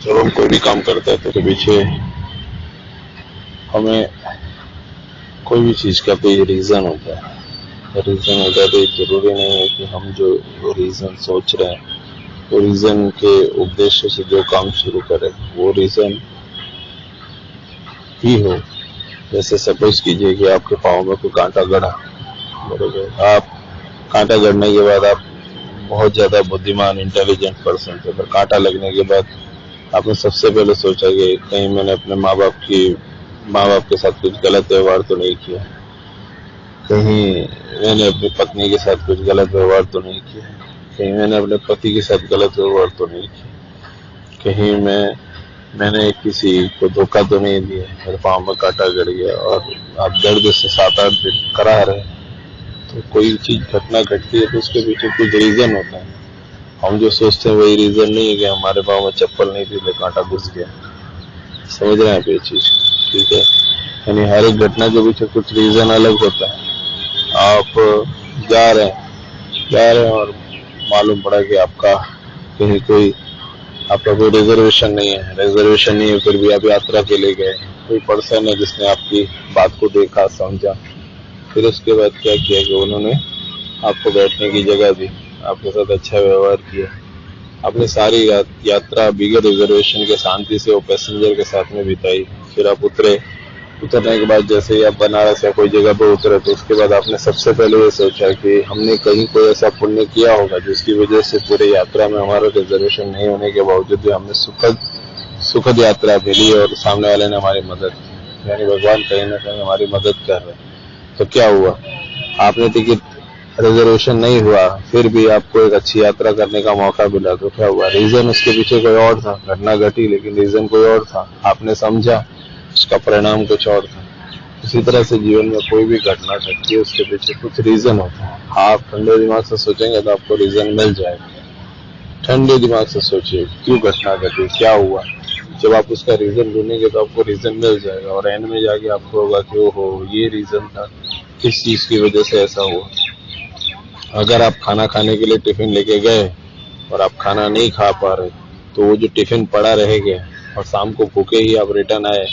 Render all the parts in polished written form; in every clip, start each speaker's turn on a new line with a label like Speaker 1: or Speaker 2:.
Speaker 1: जब हम कोई भी काम करते हैं तो उसके पीछे हमें कोई भी चीज का कोई रीजन होता है। रीजन होता है तो ये जरूरी नहीं है कि हम जो रीजन सोच रहे हैं वो रीजन के उद्देश्य से जो काम शुरू करें वो रीजन ही हो। जैसे सपोज कीजिए कि आपके पाँव में कोई कांटा गड़ा, बरोबर। आप कांटा गड़ने के बाद आप बहुत ज्यादा बुद्धिमान इंटेलिजेंट पर्सन थे, पर कांटा लगने के बाद आपने सबसे पहले सोचा कि कहीं मैंने अपने माँ बाप के साथ कुछ गलत व्यवहार तो नहीं किया, कहीं मैंने अपनी पत्नी के साथ कुछ गलत व्यवहार तो नहीं किया, कहीं मैंने अपने पति के साथ गलत व्यवहार तो नहीं किया, कहीं मैंने किसी को धोखा तो नहीं दिया, मेरे पाँव में कांटा गड़ गया और आप दर्द से 7-8 दिन करा रहे। तो कोई चीज घटना घटती है तो उसके पीछे कुछ रीजन होता है। हम जो सोचते हैं वही रीजन नहीं है कि हमारे पाँव में चप्पल नहीं थी तो कांटा घुस गया। समझ रहे हैं आप ये चीज? ठीक है, यानी हर एक घटना के पीछे कुछ रीजन अलग होता है। आप जा रहे हैं और मालूम पड़ा कि आपका कोई रिजर्वेशन नहीं है, फिर भी आप यात्रा के लिए गए। कोई पर्सन है जिसने आपकी बात को देखा, समझा, फिर उसके बाद क्या किया कि उन्होंने आपको बैठने की जगह दी, आपके साथ अच्छा व्यवहार किया। आपने सारी यात्रा बिगर रिजर्वेशन के शांति से वो पैसेंजर के साथ में बिताई। फिर आप उतरने के बाद जैसे ही आप बनारस या कोई जगह पर उतरे तो उसके बाद आपने सबसे पहले ये सोचा कि हमने कहीं कोई ऐसा पुण्य किया होगा जिसकी वजह से पूरे यात्रा में हमारा रिजर्वेशन नहीं होने के बावजूद भी हमने सुखद यात्रा मिली और सामने वाले ने हमारी मदद की। यानी भगवान कहीं ना कहीं हमारी मदद कर रहे हैं। तो क्या हुआ, आपने टिकट रिजर्वेशन नहीं हुआ फिर भी आपको एक अच्छी यात्रा करने का मौका मिला, तो क्या हुआ, रीजन उसके पीछे कोई और था। घटना घटी लेकिन रीजन कोई और था, आपने समझा, उसका परिणाम कुछ और था। इसी तरह से जीवन में कोई भी घटना घटती है उसके पीछे कुछ रीजन होता है। आप ठंडे दिमाग से सोचेंगे तो आपको रीजन मिल जाएगा। ठंडे दिमाग से सोचिए क्यों घटना घटी, क्या हुआ। जब आप उसका रीजन ढूंढेंगे तो आपको रीजन मिल जाएगा और एंड में जाके आपको होगा कि ओहो ये रीजन था, किस चीज की वजह से ऐसा हुआ। अगर आप खाना खाने के लिए टिफिन लेके गए और आप खाना नहीं खा पा रहे तो वो जो टिफिन पड़ा रह गया और शाम को भूखे ही आप रिटर्न आए,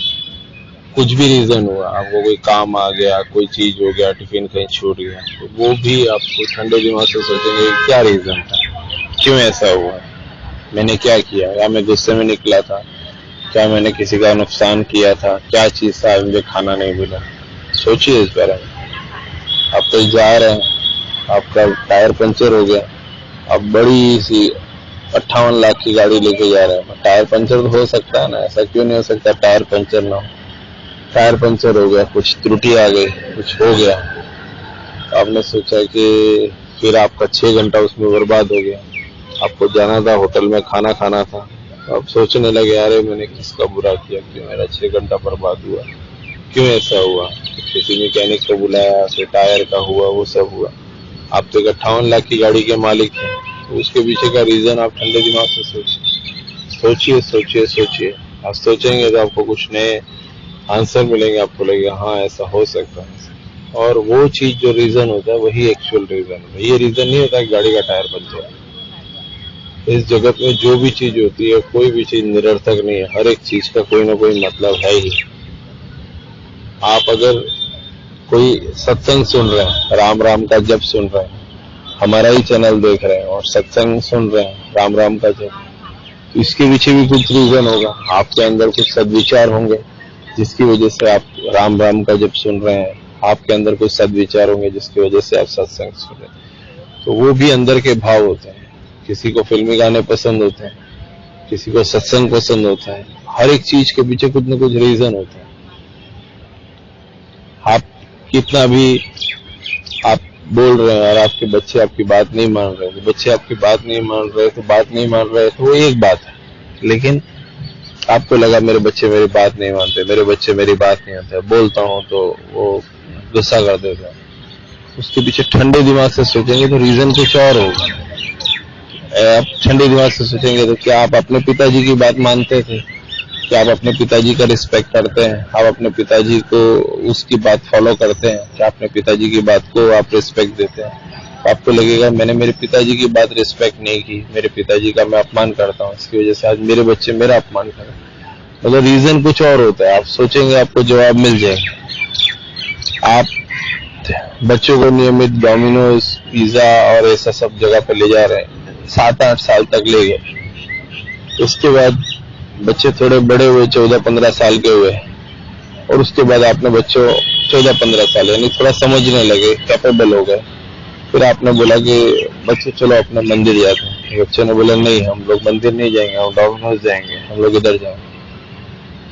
Speaker 1: कुछ भी रीजन हुआ, आपको कोई काम आ गया, कोई चीज हो गया, टिफिन कहीं छूट गया, तो वो भी आपको ठंडे दिमाग से सोचेंगे क्या रीजन था, क्यों ऐसा हुआ, मैंने क्या किया, या मैं गुस्से में निकला था, क्या मैंने किसी का नुकसान किया था, क्या चीज था मुझे खाना नहीं मिला। सोचिए इस बारे में। आप तो जा रहे हैं, आपका टायर पंचर हो गया, आप बड़ी सी 58 लाख की गाड़ी लेके जा रहे हैं, टायर पंचर तो हो सकता है ना, ऐसा क्यों नहीं हो सकता टायर पंचर ना हो। टायर पंचर हो गया, कुछ त्रुटि आ गई, कुछ हो गया, आपने सोचा कि फिर आपका 6 घंटा उसमें बर्बाद हो गया। आपको जाना था, होटल में खाना खाना था, तो आप सोचने लगे अरे मैंने किसका बुरा किया कि मेरा 6 घंटा बर्बाद हुआ, क्यों ऐसा हुआ। किसी मैकेनिक को बुलाया, फिर टायर का हुआ, वो सब हुआ। आप तो 58 लाख की गाड़ी के मालिक हैं, तो उसके पीछे का रीजन आप ठंडे दिमाग से सोचिए। आप सोचेंगे तो आपको कुछ नए आंसर मिलेंगे, आपको लगेगा हाँ ऐसा हो सकता है। और वो चीज जो रीजन होता है वही एक्चुअल रीजन है। ये रीजन नहीं होता कि गाड़ी का टायर पंचर। इस जगत में जो भी चीज होती है, कोई भी चीज निरर्थक नहीं है, हर एक चीज का कोई ना कोई मतलब है ही। आप अगर कोई सत्संग सुन रहे हैं, राम राम का जप सुन रहे हैं, हमारा ही चैनल देख रहे हैं और सत्संग सुन रहे हैं, राम राम का जप, तो इसके पीछे भी कुछ रीजन होगा। आपके अंदर कुछ सद्विचार होंगे जिसकी वजह से आप राम राम का जप सुन रहे हैं, आपके अंदर कुछ सद्विचार होंगे जिसकी वजह से आप सत्संग सुन रहे हैं। तो वो भी अंदर के भाव होते हैं। किसी को फिल्मी गाने पसंद होते हैं, किसी को सत्संग पसंद होता है, हर एक चीज के पीछे कुछ न कुछ रीजन होता है। आप कितना भी आप बोल रहे हैं और आपके बच्चे आपकी बात नहीं मान रहे, तो बच्चे आपकी बात नहीं मान रहे तो वो एक बात है। लेकिन आपको लगा मेरे बच्चे मेरी बात नहीं मानते, बोलता हूँ तो वो गुस्सा कर देता है, उसके पीछे ठंडे दिमाग से सोचेंगे तो रीजन कुछ और होगा। आप ठंडे दिमाग से सोचेंगे तो क्या आप अपने पिताजी की बात मानते थे, क्या आप अपने पिताजी का रिस्पेक्ट करते हैं, आप अपने पिताजी को उसकी बात फॉलो करते हैं, क्या अपने पिताजी की बात को आप रिस्पेक्ट देते हैं। तो आपको लगेगा मैंने मेरे पिताजी की बात रिस्पेक्ट नहीं की, मेरे पिताजी का मैं अपमान करता हूँ, इसकी वजह से आज मेरे बच्चे मेरा अपमान करें। मतलब रीजन कुछ और होता है, आप सोचेंगे आपको जवाब मिल जाएगा। आप बच्चों को नियमित डोमिनोज, पिज्जा और ऐसा सब जगह पर ले जा रहे हैं, 7-8 साल तक ले गए। उसके बाद बच्चे थोड़े बड़े हुए, 14-15 साल के हुए, और उसके बाद आपने बच्चों 14-15 साल यानी थोड़ा समझने लगे, कैपेबल हो गए। फिर आपने बोला कि बच्चे चलो अपने मंदिर जाते हैं। बच्चे ने बोला नहीं, हम लोग मंदिर नहीं जाएंगे, हम डोमिनोज जाएंगे, हम लोग इधर जाएंगे।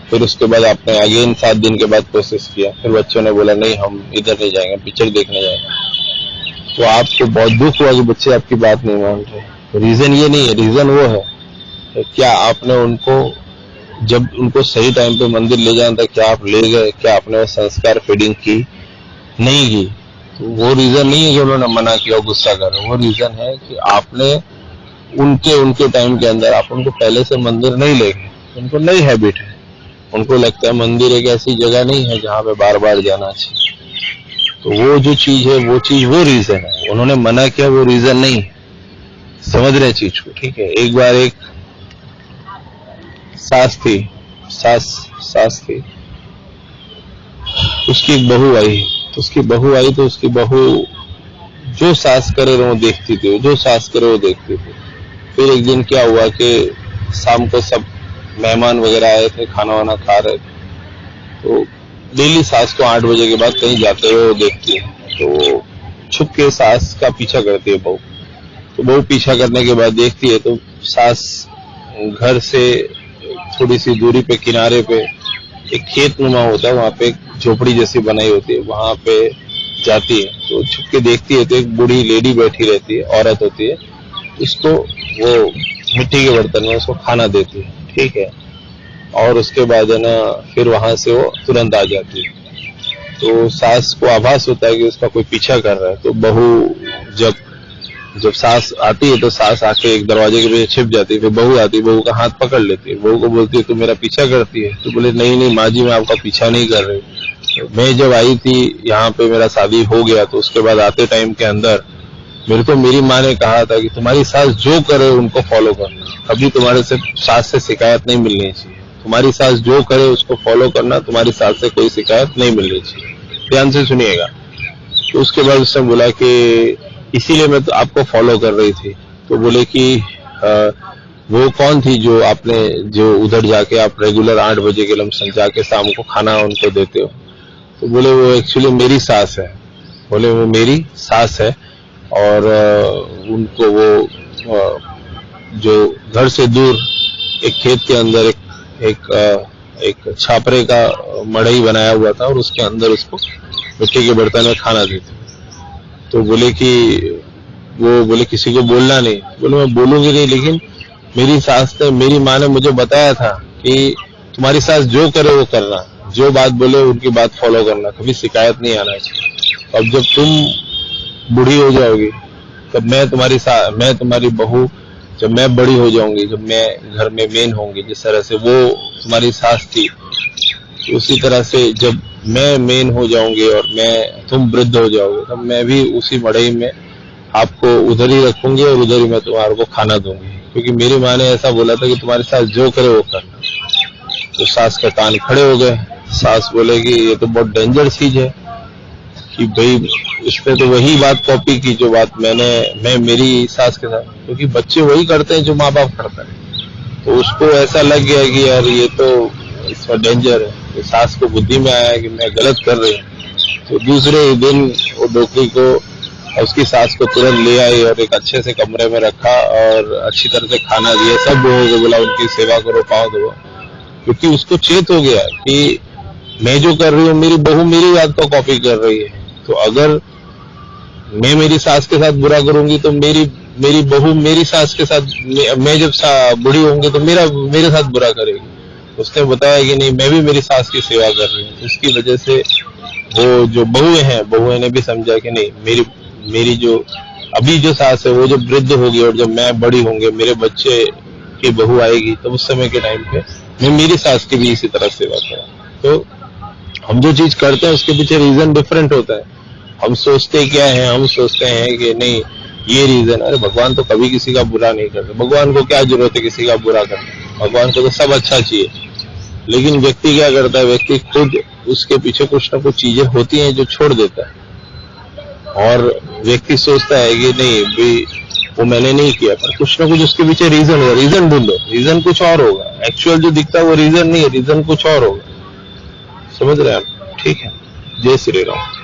Speaker 1: फिर उसके बाद आपने अगेन 7 दिन के बाद कोशिश किया, फिर बच्चों ने बोला नहीं हम इधर नहीं जाएंगे, पिक्चर देखने जाएंगे। तो आपको बहुत दुख हुआ कि बच्चे आपकी बात नहीं मान रहे। रीजन ये नहीं है, रीजन वो है क्या आपने उनको जब उनको सही टाइम पे मंदिर ले जाना था, क्या आप ले गए, क्या आपने वो संस्कार फीडिंग की, नहीं की। तो वो रीजन नहीं है कि उन्होंने मना किया और गुस्सा कर रहे, वो रीजन है कि आपने उनके टाइम के अंदर आप उनको पहले से मंदिर नहीं ले गए। उनको नई हैबिट है, उनको लगता है मंदिर एक ऐसी जगह नहीं है जहाँ पे बार बार जाना चाहिए। तो वो जो चीज है वो रीजन है, उन्होंने मना किया वो रीजन नहीं है। समझ रहे चीज को, ठीक है। एक बार एक सास थी, उसकी एक बहू आई, तो उसकी बहू जो सास करे वो देखती थी, जो सास करे वो देखती थी। फिर एक दिन क्या हुआ कि शाम को सब मेहमान वगैरह आए थे, खाना वाना खा रहे थे, तो डेली सास को 8 बजे के बाद कहीं जाते हुए वो देखती है, तो छुप के सास का पीछा करती है बहू। तो बहू पीछा करने के बाद देखती है तो सास घर से थोड़ी सी दूरी पे किनारे पे एक खेत नुमा होता है, वहां पे एक झोपड़ी जैसी बनाई होती है, वहां पे जाती है। तो छुप के देखती है तो एक बूढ़ी लेडी बैठी रहती है, औरत होती है, उसको वो मिट्टी के बर्तन में उसको खाना देती है, ठीक है। और उसके बाद है ना फिर वहां से वो तुरंत आ जाती है। तो सास को आभास होता है कि उसका कोई पीछा कर रहा है। तो बहू जब सास आती है तो सास आके एक दरवाजे के पीछे छिप जाती है, फिर बहू आती है, बहू का हाथ पकड़ लेती है, बहू को बोलती है तू मेरा पीछा करती है। तो बोले नहीं माँ जी, मैं आपका पीछा नहीं कर रही। तो मैं जब आई थी यहाँ पे, मेरा शादी हो गया, तो उसके बाद आते टाइम के अंदर मेरे को मेरी माँ ने कहा था कि तुम्हारी सास जो करे उनको फॉलो करना, कभी तुम्हारे से सास से शिकायत नहीं मिलनी चाहिए। तुम्हारी सास जो करे उसको फॉलो करना, तुम्हारी सास से कोई शिकायत नहीं मिलनी चाहिए, ध्यान से सुनिएगा। तो उसके बाद उसने बोला कि इसीलिए मैं तो आपको फॉलो कर रही थी। तो बोले कि वो कौन थी जो उधर जाके आप रेगुलर 8 बजे के लमसम जाके शाम को खाना उनको देते हो। तो बोले वो एक्चुअली मेरी सास है। बोले वो मेरी सास है और उनको वो जो घर से दूर एक खेत के अंदर एक छापरे का मड़ई बनाया हुआ था और उसके अंदर उसको मिट्टी के बर्तन में खाना देते। तो बोले किसी को बोलना नहीं। बोले मैं बोलूंगी नहीं, लेकिन मेरी माँ ने मुझे बताया था कि तुम्हारी सास जो करे वो करना, जो बात बोले उनकी बात फॉलो करना, कभी शिकायत नहीं आना चाहिए। अब जब तुम बूढ़ी हो जाओगी तब मैं तुम्हारी बहू, जब मैं बड़ी हो जाऊंगी, जब मैं घर में मेन होंगी, जिस तरह से वो तुम्हारी सास थी, उसी तरह से जब मैं मेन हो जाऊंगी और तुम वृद्ध हो जाओगे, तब मैं भी उसी मड़ई में आपको उधर ही रखूंगी और उधर ही मैं तुम्हारे को खाना दूंगी, क्योंकि मेरी माँ ने ऐसा बोला था कि तुम्हारी सास जो करे वो करना। तो सास के कान खड़े हो गए। सास बोले कि ये तो बहुत डेंजर चीज है कि भाई उसने तो वही बात कॉपी की जो बात मैं मेरी सास के साथ, क्योंकि बच्चे वही करते हैं जो माँ बाप करते हैं। तो उसको ऐसा लग गया कि यार ये तो इसमें डेंजर है। तो सास को बुद्धि में आया कि मैं गलत कर रही हूँ। तो दूसरे दिन वो डोकरी को उसकी सास को तुरंत ले आई और एक अच्छे से कमरे में रखा और अच्छी तरह से खाना दिया। सब लोगों को बोला उनकी सेवा करो, पाँव दो, क्योंकि उसको चेत हो गया कि मैं जो कर रही हूँ मेरी बहू मेरी बात को कॉपी कर रही है। तो अगर मैं मेरी सास के साथ बुरा करूंगी तो मेरी बहू मेरी सास के साथ, मैं जब बुढ़ी होंगी तो मेरे साथ बुरा करेगी। उसने बताया कि नहीं, मैं भी मेरी सास की सेवा कर रही हूँ। उसकी वजह से वो जो बहुएं ने भी समझा कि नहीं, मेरी जो अभी जो सास है वो जब वृद्ध होगी और जब मैं बड़ी होंगी, मेरे बच्चे की बहू आएगी, तो उस समय के टाइम पे मैं मेरी सास की भी इसी तरह सेवा करूँ। तो हम जो चीज करते हैं उसके पीछे रीजन डिफरेंट होता है। हम सोचते क्या है, हम सोचते हैं कि नहीं ये रीजन, अरे भगवान तो कभी किसी का बुरा नहीं करते, भगवान को क्या जरूरत है किसी का बुरा करने, भगवान को तो सब अच्छा चाहिए। लेकिन व्यक्ति क्या करता है, व्यक्ति खुद उसके पीछे कुछ ना कुछ चीजें होती हैं जो छोड़ देता है, और व्यक्ति सोचता है कि नहीं भाई वो मैंने नहीं किया, पर कुछ ना कुछ उसके पीछे रीजन होगा, रीजन ढूंढो, रीजन कुछ और होगा, एक्चुअल जो दिखता है वो रीजन नहीं है, रीजन कुछ और होगा। समझ रहे हैं आप? ठीक है, जय श्री राम।